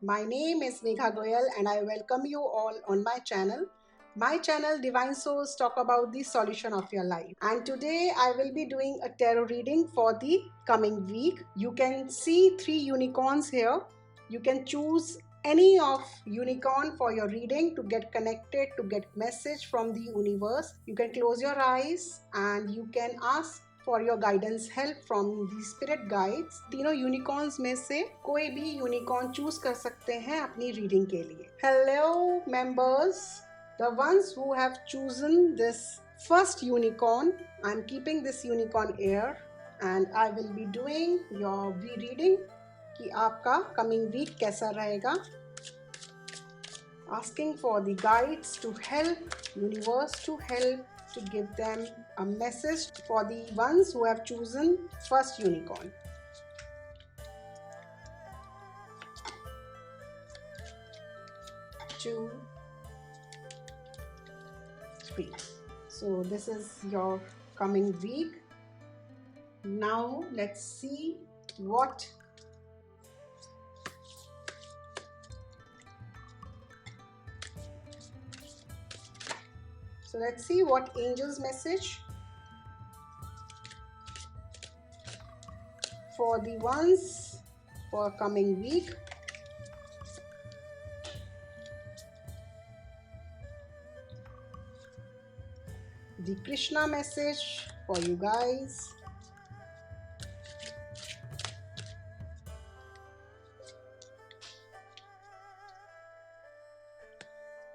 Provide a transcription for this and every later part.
My name is Megha Goyal and I welcome you all on my channel. My channel Divine Souls talk about the solution of your life. And today I will be doing a tarot reading for the coming week. You can see 3 unicorns here. You can choose any of unicorn for your reading to get connected, to get message from the universe. You can close your eyes and you can ask for your guidance help from the spirit guides. तीनों unicorns में से कोई भी unicorn choose कर सकते हैं अपनी reading के लिए. Hello members, the ones who have chosen this first unicorn, I am keeping this unicorn here and I will be doing your we reading कि आपका कमिंग वीक कैसा रहेगा. Asking for the guides to help, universe to help, to give them a message for the ones who have chosen first unicorn. Two, three. So this is your coming week. Now let's see what So let's see what angel's message for the ones for coming week. The Krishna message for you guys.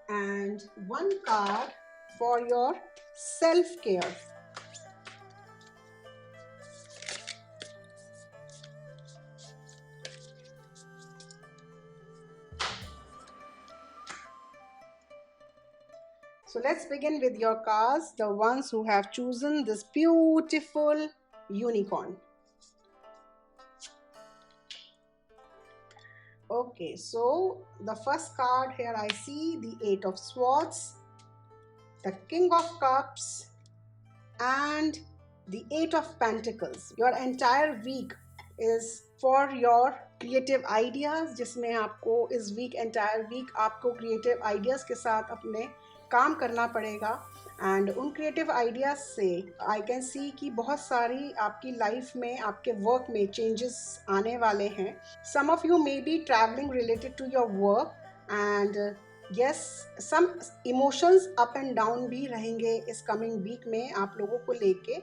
And one card for your self-care. So let's begin with your cards, the ones who have chosen this beautiful unicorn. Okay, so the first card here I see the 8 of Swords, the King of Cups and the 8 of Pentacles. Your entire week is for your creative ideas, जिसमें आपको इस week entire week आपको creative ideas के साथ अपने काम करना पड़ेगा. एंड उन क्रिएटिव आइडियाज से आई कैन सी कि बहुत सारी आपकी लाइफ में, आपके वर्क में चेंजेस आने वाले हैं. Some of you may be travelling related to your work and yes, some emotions up and down भी रहेंगे इस कमिंग वीक में आप लोगों को लेके.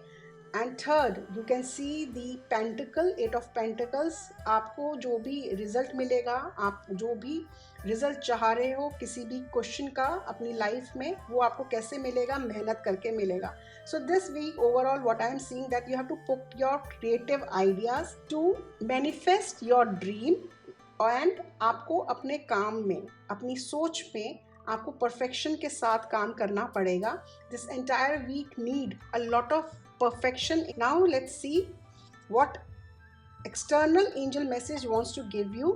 And third, you can see the pentacle, 8 of pentacles. आपको जो भी रिजल्ट मिलेगा, आप जो भी रिजल्ट चाह रहे हो किसी भी क्वेश्चन का अपनी लाइफ में, वो आपको कैसे मिलेगा? मेहनत करके मिलेगा. So this week overall what I am seeing that you have to put your creative ideas to manifest your dream. And आपको अपने काम में, अपनी सोच में आपको परफेक्शन के साथ काम करना पड़ेगा. This entire week need a lot of perfection. Now let's see what external angel message wants to give you.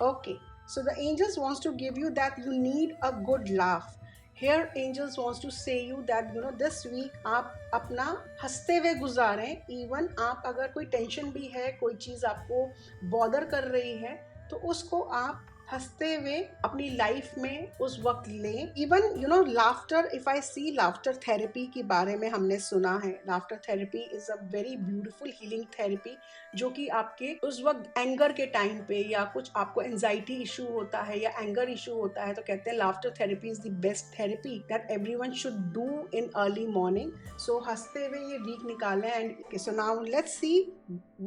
Okay, so the angels wants to give you that you need a good laugh. Here angels wants to say you that you know this week आप अपना हंसते हुए गुजारें. Even आप अगर कोई tension भी है, कोई चीज़ आपको बॉदर कर रही है, तो उसको आप हंसते हुए अपनी लाइफ में उस वक्त लें. Even you know laughter, if I see laughter therapy के बारे में हमने सुना है. Laughter therapy is a very beautiful healing therapy, जो कि आपके उस वक्त एंगर के टाइम पे या कुछ आपको एंजाइटी इशू होता है या एंगर इशू होता है, तो कहते हैं laughter therapy is the best therapy that everyone should do in early morning. So हंसते हुए ये वीक निकालें. And so now let's see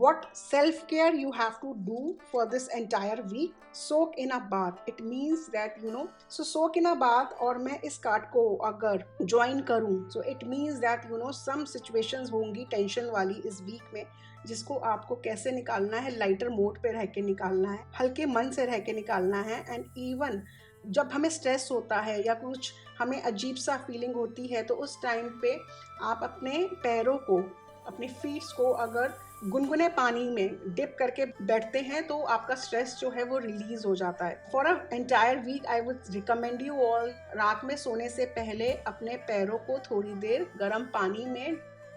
what self-care you have to do for this entire week. Soak in a bath, it means that you know, so soak in a bath. और मैं इस card को अगर join करूं, so it means that you know some situations होंगी tension वाली इस week में, जिसको आपको कैसे निकालना है, लाइटर मोड पे रह के निकालना है, हल्के मन से रह के निकालना है. एंड इवन जब हमें स्ट्रेस होता है या कुछ हमें अजीब सा फीलिंग होती है, तो उस टाइम पे आप अपने पैरों को, अपने फीट्स को अगर गुनगुने पानी में डिप करके बैठते हैं, तो आपका स्ट्रेस जो है वो रिलीज हो जाता है. For a entire week I would recommend you all, रात में सोने से पहले अपने पैरों को थोड़ी देर गर्म पानी में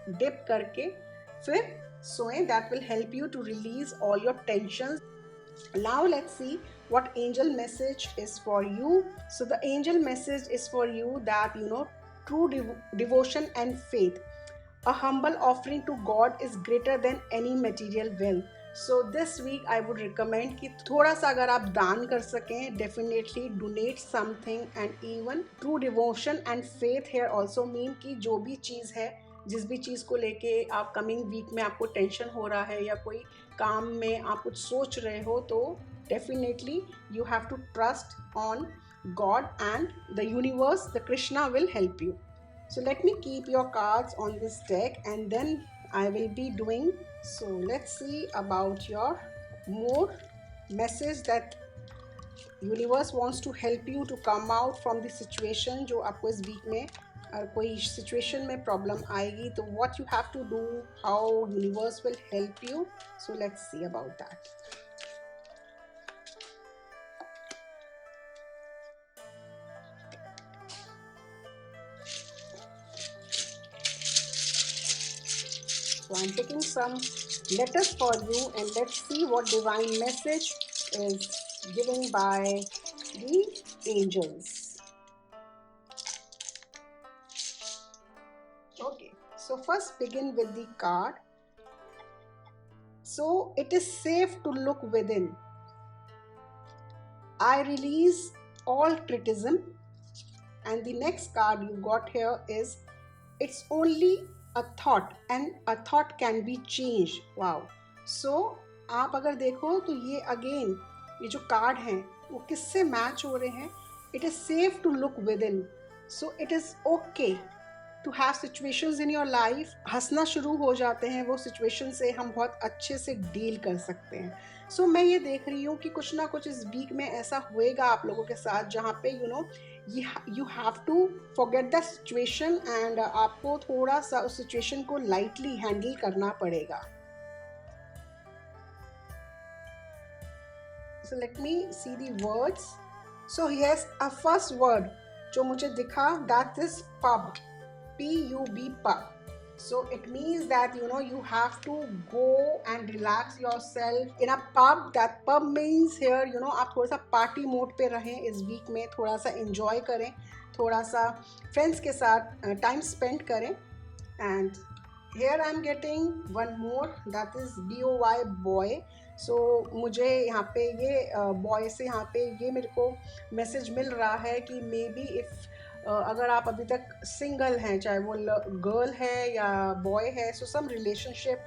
डिप करके फिर सोएं. That will help you to release all your tension. Now let's see what angel message is for you. So the angel message is for you that true devotion and faith, a humble offering to God is greater than any material wealth. So this week I would recommend कि थोड़ा सा अगर आप दान कर सकें, definitely donate something. And even true devotion and faith here also mean कि जो भी चीज़ है, जिस भी चीज़ को लेके आप कमिंग वीक में आपको टेंशन हो रहा है या कोई काम में आप कुछ सोच रहे हो, तो definitely you have to trust on God and the universe, the Krishna will help you. So let me keep your cards on this deck and then I will be doing. So let's see about your more message that universe wants to help you to come out from the situation जो आपको इस week में कोई situation में problem आएगी, तो what you have to do, how universe will help you. So let's see about that. So I'm picking some letters for you and let's see what divine message is given by the angels. Okay, so first begin with the card. So it is safe to look within. I release all criticism. And the next card you got here is it's only a thought and a thought can be changed. Wow. So आप अगर देखो तो ये again ये जो card हैं वो किससे मैच हो रहे हैं. It is safe to look within. So it is okay to have situations in your life. हंसना शुरू हो जाते हैं वो सिचुएशन से, हम बहुत अच्छे से डील कर सकते हैं. सो मैं ये देख रही हूँ कि कुछ ना कुछ इस वीक में ऐसा होएगा आप लोगों के साथ जहाँ पे you have to forget the situation and आपको थोड़ा सा उस सिचुएशन को लाइटली हैंडल करना पड़ेगा. So let me see the words. So yes, a first word जो मुझे दिखा that is pub. P-U-B, pub. So it means that you have to go and relax yourself in a pub. That pub means here आप थोड़ा सा party mode पे रहें इस week में, थोड़ा सा enjoy करें, थोड़ा सा फ्रेंड्स के साथ टाइम स्पेंड करें. And here I am getting one more, that is B-O-Y, boy. So मुझे यहाँ पे ये बॉय से यहाँ पे ये मेरे को मैसेज मिल रहा है कि मे बी इफ़ अगर आप अभी तक सिंगल हैं, चाहे वो गर्ल है या बॉय है, सो सम रिलेशनशिप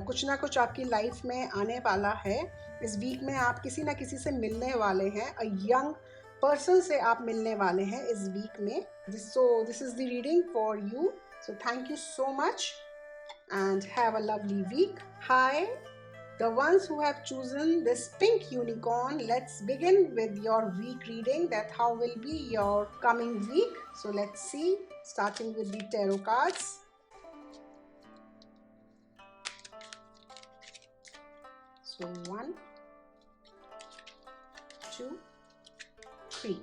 कुछ ना कुछ आपकी लाइफ में आने वाला है. इस वीक में आप किसी ना किसी से मिलने वाले हैं, अ यंग पर्सन से आप मिलने वाले हैं इस वीक में. सो this is the reading for you. So thank you so much and have a lovely week. Hi, the ones who have chosen this pink unicorn, let's begin with your week reading, that how will be your coming week. So let's see, starting with the tarot cards. So 1, 2, 3.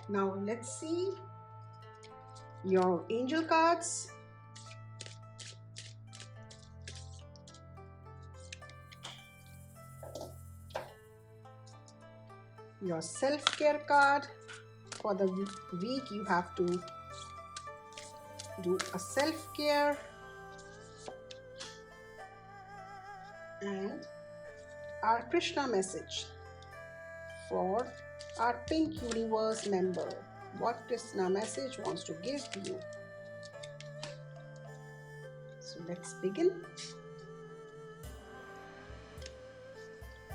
Now let's see your angel cards. Your self-care card. For the week you have to do a self-care. And our Krishna message for our pink universe member. What Krishna message wants to give you. So let's begin.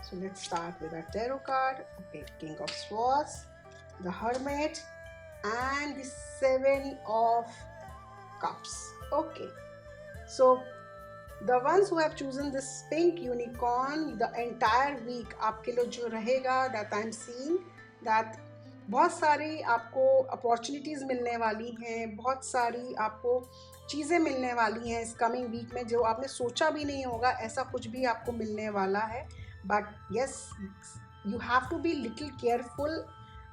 So let's start with our tarot card. Okay, King of Swords, the Hermit, and the Seven of Cups. Okay, so the ones who have chosen this pink unicorn, the entire week आपके लिए जो रहेगा, that I'm seeing that बहुत सारी आपको opportunities मिलने वाली हैं, बहुत सारी आपको चीज़ें मिलने वाली हैं इस कमिंग वीक में, जो आपने सोचा भी नहीं होगा ऐसा कुछ भी आपको मिलने वाला है. But yes, you have to be little careful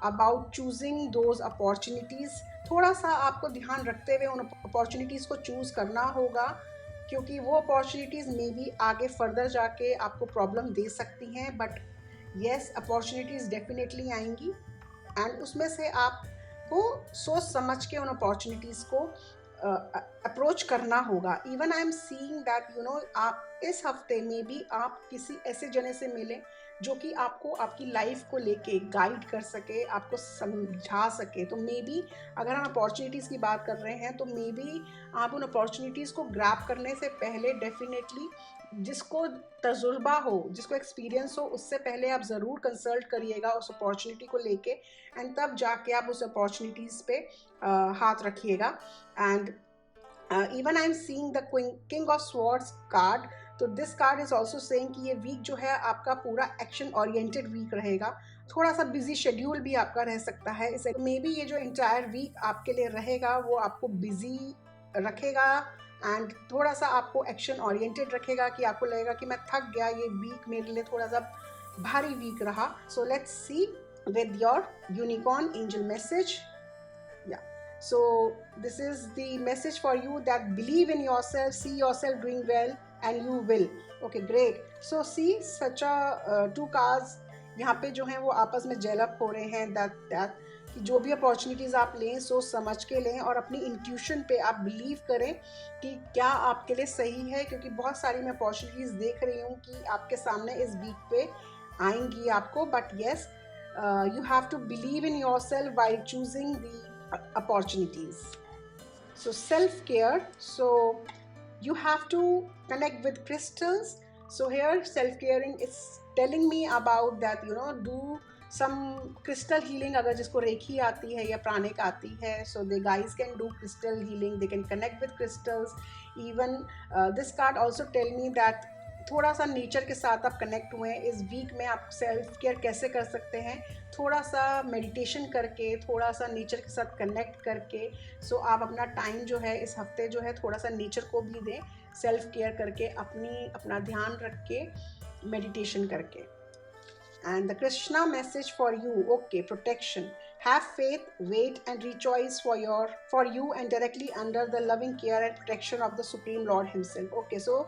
about choosing those opportunities. थोड़ा सा आपको ध्यान रखते हुए उन अपॉर्चुनिटीज़ को चूज़ करना होगा, क्योंकि वो अपॉर्चुनिटीज़ मे बी आगे फर्दर जाके आपको प्रॉब्लम दे सकती हैं. बट यस, अपॉर्चुनिटीज़ डेफिनेटली आएंगी एंड उसमें से आपको सोच समझ के उन अपॉर्चुनिटीज़ को अप्रोच करना होगा. Even I am seeing that आप इस हफ्ते में भी आप किसी ऐसे जने से मिलें जो कि आपको आपकी लाइफ को लेके गाइड कर सके, आपको समझा सके. तो मे बी अगर हम अपॉर्चुनिटीज़ की बात कर रहे हैं तो मे बी आप उन अपॉर्चुनिटीज़ को ग्रैब करने से पहले डेफिनेटली जिसको तजुर्बा हो, जिसको एक्सपीरियंस हो, उससे पहले आप ज़रूर कंसल्ट करिएगा उस अपॉर्चुनिटी को लेके एंड तब जाके आप उस अपॉर्चुनिटीज़ पे हाथ रखिएगा. And even I am seeing the king of swords card. तो this card is also saying कि ये वीक जो है आपका पूरा एक्शन ओरिएंटेड वीक रहेगा. थोड़ा सा बिजी शेड्यूल भी आपका रह सकता है. इसे मे बी ये जो इंटायर वीक आपके लिए रहेगा वो आपको बिजी रखेगा एंड थोड़ा सा आपको एक्शन ओरिएंटेड रखेगा कि आपको लगेगा कि मैं थक गया, ये वीक मेरे लिए थोड़ा सा भारी वीक रहा. सो let's C with your unicorn angel message. Yeah, so this is the message for you that believe in yourself, see yourself doing well and you will. Okay, great. So see such a two cards यहाँ पे जो हैं वो आपस में gel up हो रहे हैं that कि जो भी अपॉर्चुनिटीज़ आप लें सोच समझ के लें और अपनी इंट्यूशन पे आप बिलीव करें कि क्या आपके लिए सही है, क्योंकि बहुत सारी मैं अपॉर्चुनिटीज़ देख रही हूँ कि आपके सामने इस वीक पे आएंगी आपको. But yes, you have to believe in yourself while choosing the opportunities. So self-care, so you have to connect with crystals. So here self-caring is telling me about that do some crystal healing. अगर जिसको रेखी आती है या प्राणिक आती है, so the guys can do crystal healing, they can connect with crystals. Even this card also tell me that थोड़ा सा nature के साथ आप कनेक्ट हुए हैं. इस वीक में आप सेल्फ केयर कैसे कर सकते हैं, थोड़ा सा मेडिटेशन करके, थोड़ा सा नेचर के साथ कनेक्ट करके. सो आप अपना टाइम जो है इस हफ्ते जो है थोड़ा सा नेचर को भी दें, सेल्फ केयर करके, अपना ध्यान रख के, मेडिटेशन करके. And the Krishna message for you, okay, protection. Have faith, wait and rejoice for you and directly under the loving care and protection of the Supreme Lord himself. Okay, so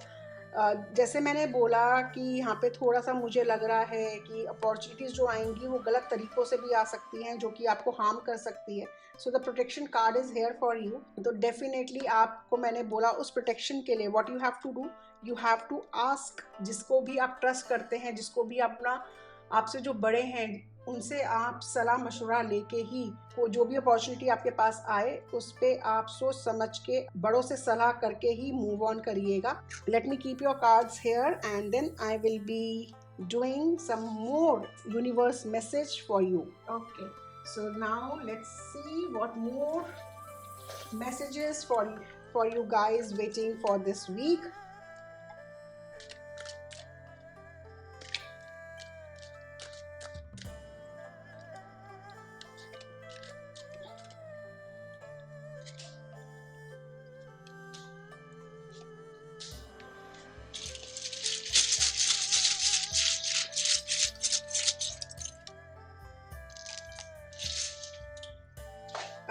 जैसे मैंने बोला कि यहाँ पे थोड़ा सा मुझे लग रहा है कि अपॉर्चुनिटीज़ जो आएंगी वो गलत तरीक़ों से भी आ सकती हैं जो कि आपको हार्म कर सकती है. So the protection card is here for you. तो डेफिनेटली आपको मैंने बोला उस प्रोटेक्शन के लिए what you have to do, you have to ask. जिसको भी आप ट्रस्ट करते हैं, जिसको भी आपसे जो बड़े हैं उनसे आप सलाह मशवरा लेके ही वो जो भी अपॉर्चुनिटी आपके पास आए उस पे आप सोच समझ के बड़ों से सलाह करके ही मूव ऑन करिएगा. Let me keep your cards here and then I will be doing some more universe message for you. Okay, so now let's see what more messages for you guys waiting for this week.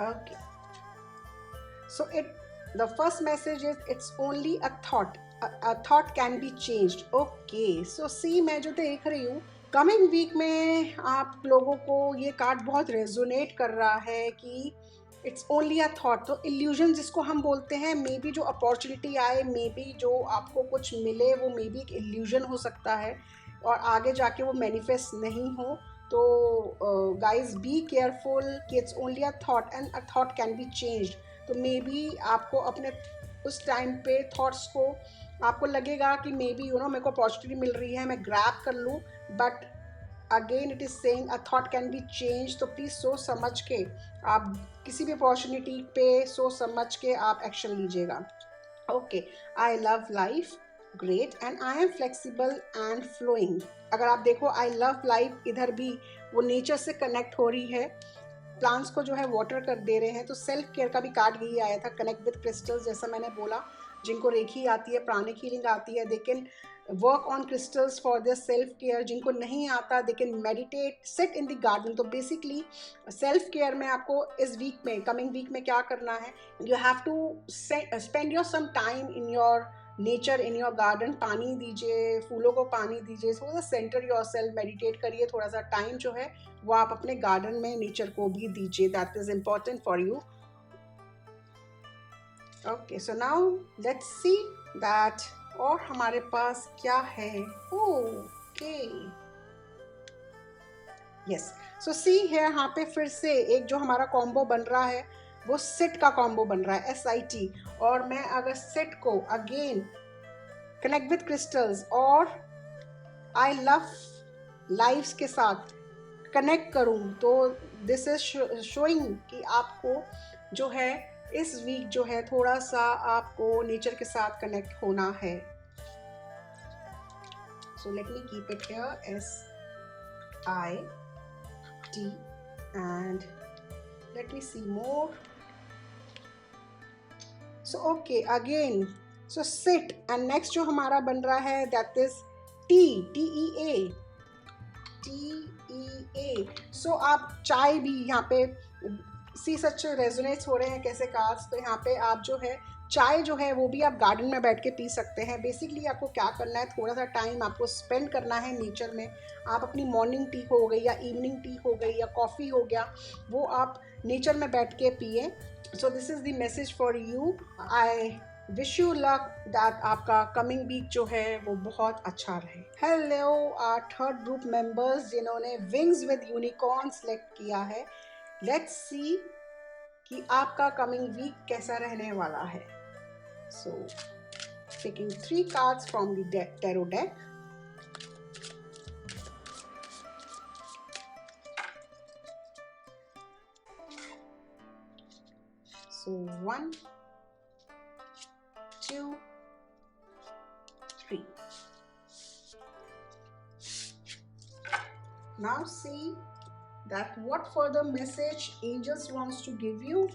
Okay, so the first message is it's only a thought. A thought can be changed. Okay, so see मैं जो देख रही हूँ coming week में आप लोगों को ये कार्ड बहुत रेजोनेट कर रहा है कि इट्स ओनली अ थॉट. तो इल्यूजन जिसको हम बोलते हैं, मे बी जो अपॉर्चुनिटी आए, मे बी जो आपको कुछ मिले वो मे बी एक इल्यूजन हो सकता है और आगे जाके वो मैनिफेस्ट नहीं हो. तो गाइज बी केयरफुल कि it's only a thought and a thought can be changed. तो मे बी आपको अपने उस टाइम पे थॉट्स को आपको लगेगा कि मे बी मेरे को अपॉर्चुनिटी मिल रही है, मैं ग्रैब कर लूँ, but again it is saying a thought can be change. तो प्लीज़ सोच समझ के आप किसी भी अपॉर्चुनिटी पे सोच समझ के आप एक्शन लीजिएगा. Okay, I love life, great, and I am flexible and flowing. अगर आप देखो आई लव लाइफ, इधर भी वो नेचर से कनेक्ट हो रही है, प्लांट्स को जो है वाटर कर दे रहे हैं. तो सेल्फ केयर का भी कार्ड यही आया था, कनेक्ट विद क्रिस्टल्स. जैसा मैंने बोला, जिनको रेखी आती है, प्राणिक हीलिंग आती है, they can work on crystals for their self care. जिनको नहीं आता they can meditate, sit in the garden. तो बेसिकली सेल्फ केयर में आपको इस वीक में, कमिंग वीक में क्या करना है, you have to spend your some time in your nature in your garden, पानी दीजिए, फूलों को पानी दीजिए, थोड़ा सा सेंटर योरसेल्फ, मेडिटेट करिए, थोड़ा सा टाइम जो है वो आप अपने गार्डन में नेचर को भी दीजिए, that is important for you. Okay, so now let's see that और हमारे पास क्या है. ओके, यस, सो सी है यहाँ पे फिर से एक जो हमारा कॉम्बो बन रहा है वो सिट का कॉम्बो बन रहा है, SIT. और मैं अगर सिट को अगेन कनेक्ट विद क्रिस्टल्स और आई लव लाइव्स के साथ कनेक्ट करूं तो दिस इज शोइंग कि आपको जो है इस वीक जो है थोड़ा सा आपको नेचर के साथ कनेक्ट होना है. सो let me keep it here, SIT, and let me see more. So okay, again, so sit, and next जो हमारा बन रहा है that is TEA. So आप चाय भी यहाँ पे सी सच रेजोनेट्स हो रहे हैं कैसे कार्ड्स, तो यहाँ पे आप जो है चाय जो है वो भी आप गार्डन में बैठ के पी सकते हैं. बेसिकली आपको क्या करना है, थोड़ा सा टाइम आपको स्पेंड करना है नेचर में. आप अपनी मॉर्निंग टी हो गई या इवनिंग टी हो गई या कॉफ़ी हो गया, वो आप नेचर में बैठ के पिए. So this is the message for you. I wish you luck that आपका कमिंग वीक जो है वो बहुत अच्छा रहे. Hello our third group members जिन्होंने विंग्स विद यूनिकॉर्न सेलेक्ट किया है. लेट्स सी कि आपका कमिंग वीक कैसा रहने वाला है. So picking 3 cards from the tarot deck. So 1, 2, 3. Now see that what further message angels wants to give you.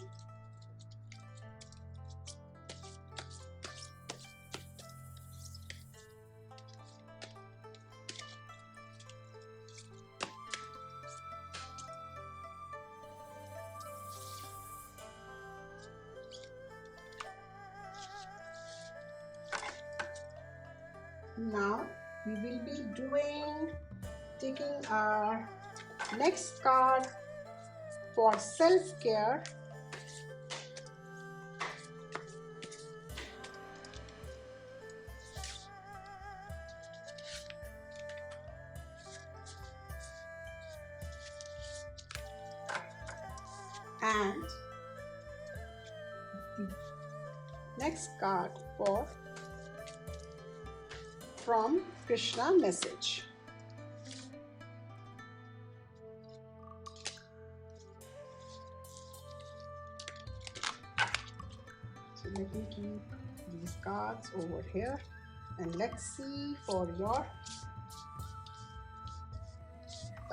Now we will be taking our next card for self-care. And the next card for from Krishna message. So let me keep these cards over here and let's see for your.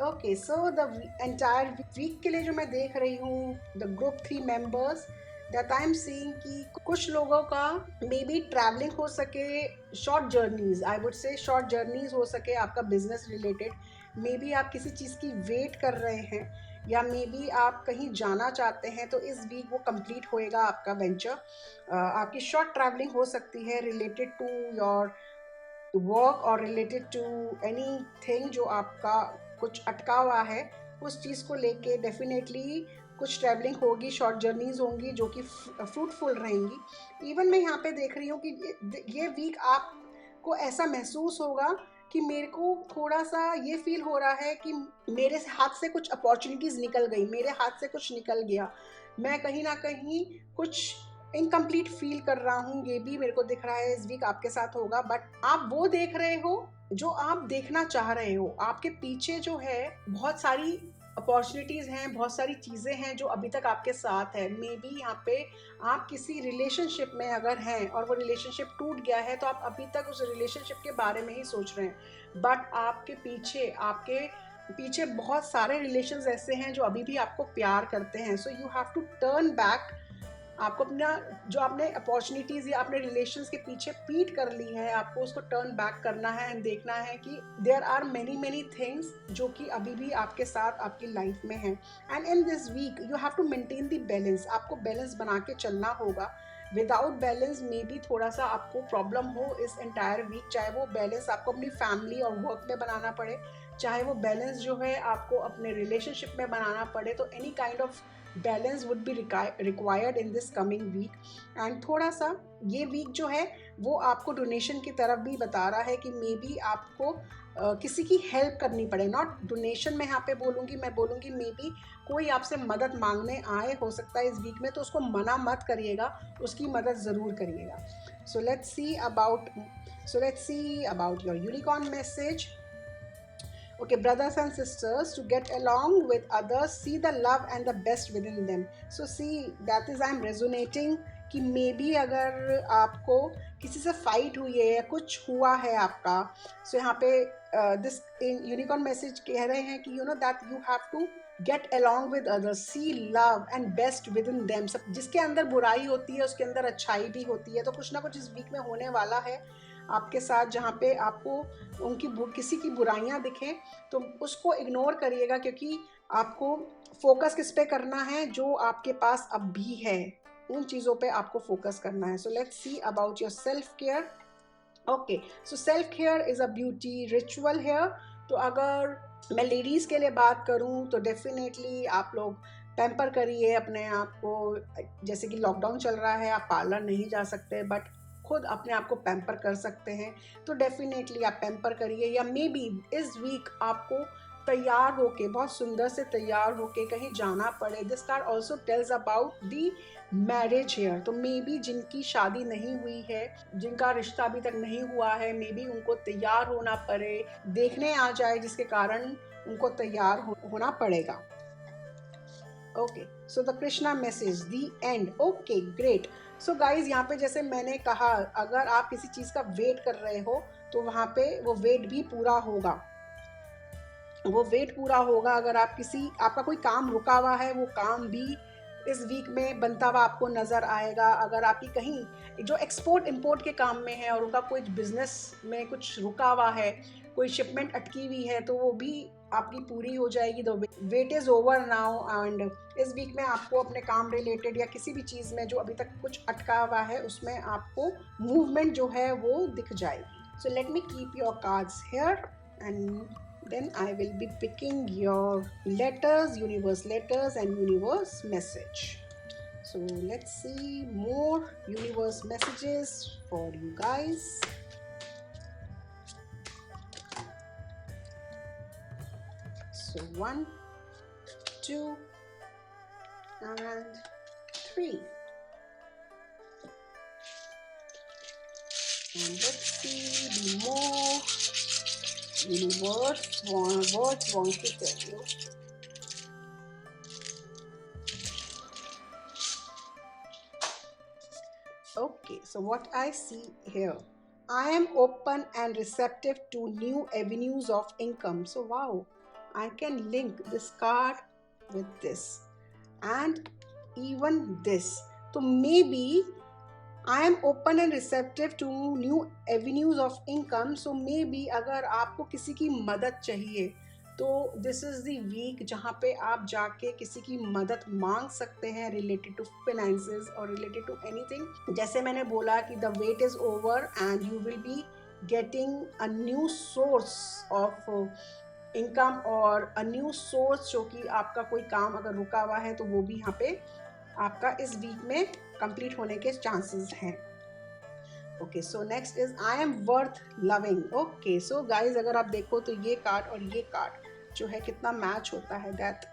Okay, so the entire week के लिए जो मैं देख रही हूँ the group 3 members that I am seeing कि कुछ लोगों का मे बी ट्रैवलिंग हो सके, short journeys, I would say short journeys हो सके आपका बिजनेस रिलेटेड. मे बी आप किसी चीज़ की वेट कर रहे हैं या मे बी आप कहीं जाना चाहते हैं, तो इस वीक वो कंप्लीट होएगा आपका वेंचर. आपकी शॉर्ट ट्रैवलिंग हो सकती है रिलेटेड टू योर वर्क और रिलेटेड टू एनी थिंग जो आपका कुछ अटका हुआ है, उस चीज़ को लेके डेफिनेटली कुछ ट्रैवलिंग होगी, शॉर्ट जर्नीज होंगी जो कि फ्रूटफुल रहेंगी. इवन मैं यहाँ पे देख रही हूँ कि ये वीक आपको ऐसा महसूस होगा कि मेरे को थोड़ा सा ये फील हो रहा है कि मेरे हाथ से कुछ अपॉर्चुनिटीज़ निकल गई, मेरे हाथ से कुछ निकल गया, मैं कहीं ना कहीं कुछ इनकम्प्लीट फील कर रहा हूँ. ये भी मेरे को दिख रहा है इस वीक आपके साथ होगा. बट आप वो देख रहे हो जो आप देखना चाह रहे हो. आपके पीछे जो है बहुत सारी अपॉर्चुनिटीज़ हैं, बहुत सारी चीज़ें हैं जो अभी तक आपके साथ है. मे बी यहाँ पे आप किसी रिलेशनशिप में अगर हैं और वो रिलेशनशिप टूट गया है तो आप अभी तक उस रिलेशनशिप के बारे में ही सोच रहे हैं. बट आपके पीछे बहुत सारे रिलेशंस ऐसे हैं जो अभी भी आपको प्यार करते हैं. So you have to turn back. आपको अपना जो आपने अपॉर्चुनिटीज़ या अपने रिलेशंस के पीछे पीट कर ली है, आपको उसको टर्न बैक करना है एंड देखना है कि देयर आर मैनी थिंग्स जो कि अभी भी आपके साथ आपकी लाइफ में हैं. And in this week you have to maintain the balance. आपको बैलेंस बना के चलना होगा. विदाउट बैलेंस मे बी थोड़ा सा आपको प्रॉब्लम हो इस एंटायर वीक, चाहे वो बैलेंस आपको अपनी फैमिली और वर्क में बनाना पड़े, चाहे वो बैलेंस जो है आपको अपने रिलेशनशिप में बनाना पड़े, तो any kind of balance would be required in this coming week. And थोड़ा सा ये वीक जो है वो आपको डोनेशन की तरफ भी बता रहा है कि मे बी आपको किसी की हेल्प करनी पड़े, नॉट डोनेशन में यहाँ पे बोलूँगी, मैं बोलूँगी मे बी कोई आपसे मदद मांगने आए, हो सकता है इस वीक में, तो उसको मना मत करिएगा, उसकी मदद ज़रूर करिएगा। सो let's see about your unicorn message. Okay, brothers and sisters, to get along with others, see the love and the best within them. So see, that is I'm resonating कि मे बी अगर आपको किसी से fight हुई है या कुछ हुआ है आपका, सो यहाँ पे दिस यूनिकॉर्न मैसेज कह रहे हैं कि you know that you have to get along with others, see love and best with in them. सब जिसके अंदर बुराई होती है उसके अंदर अच्छाई भी होती है, तो कुछ ना कुछ इस वीक में होने वाला है आपके साथ, जहाँ पे आपको उनकी किसी की बुराइयां दिखें तो उसको इग्नोर करिएगा, क्योंकि आपको फोकस किस पे करना है, जो आपके पास अब भी है उन चीज़ों पे आपको फोकस करना है। So let's see about your self care. Okay, so self care is a beauty ritual here. तो अगर मैं लेडीज़ के लिए बात करूं तो डेफिनेटली आप लोग पैम्पर करिए अपने आप को। जैसे कि लॉकडाउन चल रहा है, आप पार्लर नहीं जा सकते, बट खुद अपने आप को पैम्पर कर सकते हैं, तो डेफिनेटली आप पैम्पर करिए। या मे बी इस वीक आपको तैयार होके, बहुत सुंदर से तैयार होके कहीं जाना पड़े। This card also tells about the marriage here. तो मे बी जिनकी शादी नहीं हुई है, जिनका रिश्ता अभी तक नहीं हुआ है, मे बी उनको तैयार होना पड़े, देखने आ जाए, जिसके कारण उनको तैयार होना पड़ेगा। Okay, so the Krishna message the and. Okay great. So guys, यहाँ पे जैसे मैंने कहा, अगर आप किसी चीज़ का वेट कर रहे हो तो वहाँ पे वो वेट भी पूरा होगा, वो वेट पूरा होगा। अगर आपका कोई काम रुका हुआ है, वो काम भी इस वीक में बनता हुआ आपको नज़र आएगा। अगर आपकी कहीं जो एक्सपोर्ट इंपोर्ट के काम में है और उनका कोई बिजनेस में कुछ रुका हुआ है, कोई शिपमेंट अटकी हुई है, तो वो भी आपकी पूरी हो जाएगी। The wait is over now. And इस वीक में आपको अपने काम रिलेटेड या किसी भी चीज़ में जो अभी तक कुछ अटका हुआ है, उसमें आपको मूवमेंट जो है वो दिख जाएगी। So let me keep your cards here and then I will be picking your letters, universe letters and universe message. So let's see more universe messages for you guys. So 1, 2 and 3. And let's see the more universe words want to tell you. Okay, so what I see here, I am open and receptive to new avenues of income. So wow, I can link this card with this and even this. So maybe I am open and receptive to new avenues of income. So maybe अगर आपको किसी की मदद चाहिए तो this is the week जहाँ पे आप जाके किसी की मदद मांग सकते हैं रिलेटेड टू फिनेंसेस और रिलेटेड टू एनीथिंग। जैसे मैंने बोला कि the wait is over and you will be getting a new source of income और अ न्यू सोर्स, जो कि आपका कोई काम अगर रुका हुआ है तो वो भी यहाँ पे आपका इस वीक में कंप्लीट होने के चांसेस हैं। Okay, so next is I am worth loving. Okay, so guys, अगर आप देखो तो ये कार्ड और ये कार्ड जो है कितना मैच होता है। दैट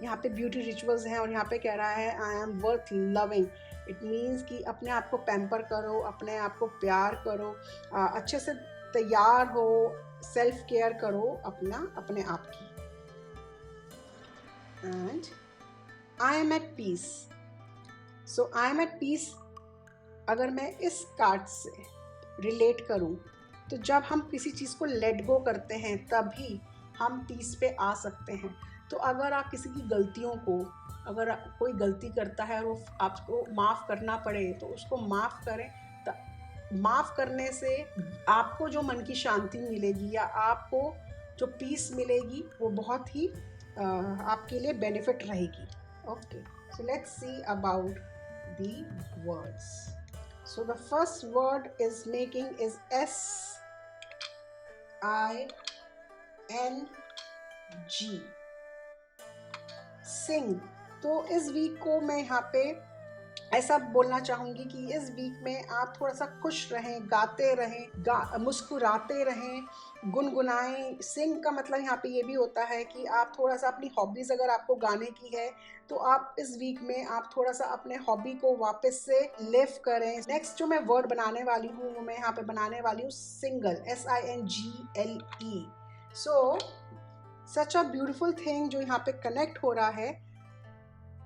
यहाँ पे ब्यूटी रिचुअल्स हैं और यहाँ पे कह रहा है I am worth loving. It means कि अपने आप को पैम्पर करो, अपने आप को प्यार करो, अच्छे से तैयार हो, सेल्फ केयर करो अपने आप की। And I am at peace. So I am at peace अगर मैं इस कार्ड से रिलेट करूं तो जब हम किसी चीज़ को लेट गो करते हैं तभी हम पीस पे आ सकते हैं। तो अगर आप किसी की गलतियों को, अगर कोई गलती करता है और वो आपको माफ़ करना पड़े तो उसको माफ़ करें। माफ़ करने से आपको जो मन की शांति मिलेगी या आपको जो पीस मिलेगी वो बहुत ही आपके लिए बेनिफिट रहेगी। Okay, so let's see about the words. So the first word is making is S-I-N-G, sing। तो इस वीक को मैं यहाँ पे ऐसा बोलना चाहूँगी कि इस वीक में आप थोड़ा सा खुश रहें, गाते रहें, मुस्कुराते रहें, गुनगुनाएं। सिंग का मतलब यहाँ पे ये भी होता है कि आप थोड़ा सा अपनी हॉबीज़, अगर आपको गाने की है तो आप इस वीक में आप थोड़ा सा अपने हॉबी को वापस से लिव करें। नेक्स्ट जो मैं वर्ड बनाने वाली हूँ वो मैं यहाँ पे बनाने वाली हूँ single, SINGLE। So such a beautiful thing जो यहाँ पे कनेक्ट हो रहा है,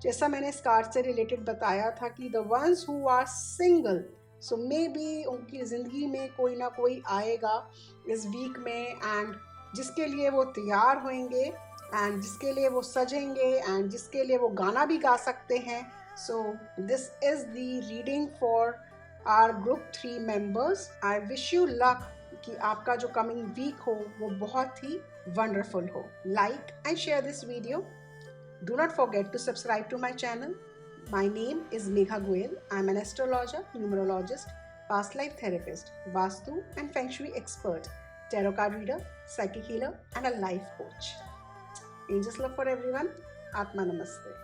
जैसा मैंने इस कार्ड से रिलेटेड बताया था कि the ones who are single, so maybe उनकी ज़िंदगी में कोई ना कोई आएगा इस वीक में, एंड जिसके लिए वो तैयार होंगे, एंड जिसके लिए वो सजेंगे, एंड जिसके लिए वो गाना भी गा सकते हैं। So this is the reading for our group 3 members. I wish you luck कि आपका जो कमिंग वीक हो वो बहुत ही वंडरफुल हो। Like and share this video. Do not forget to subscribe to my channel. My name is Megha Goyal. I am an astrologer, numerologist, past life therapist, Vastu and Feng Shui expert, tarot card reader, psychic healer, and a life coach. Angels love for everyone. Atma Namaste.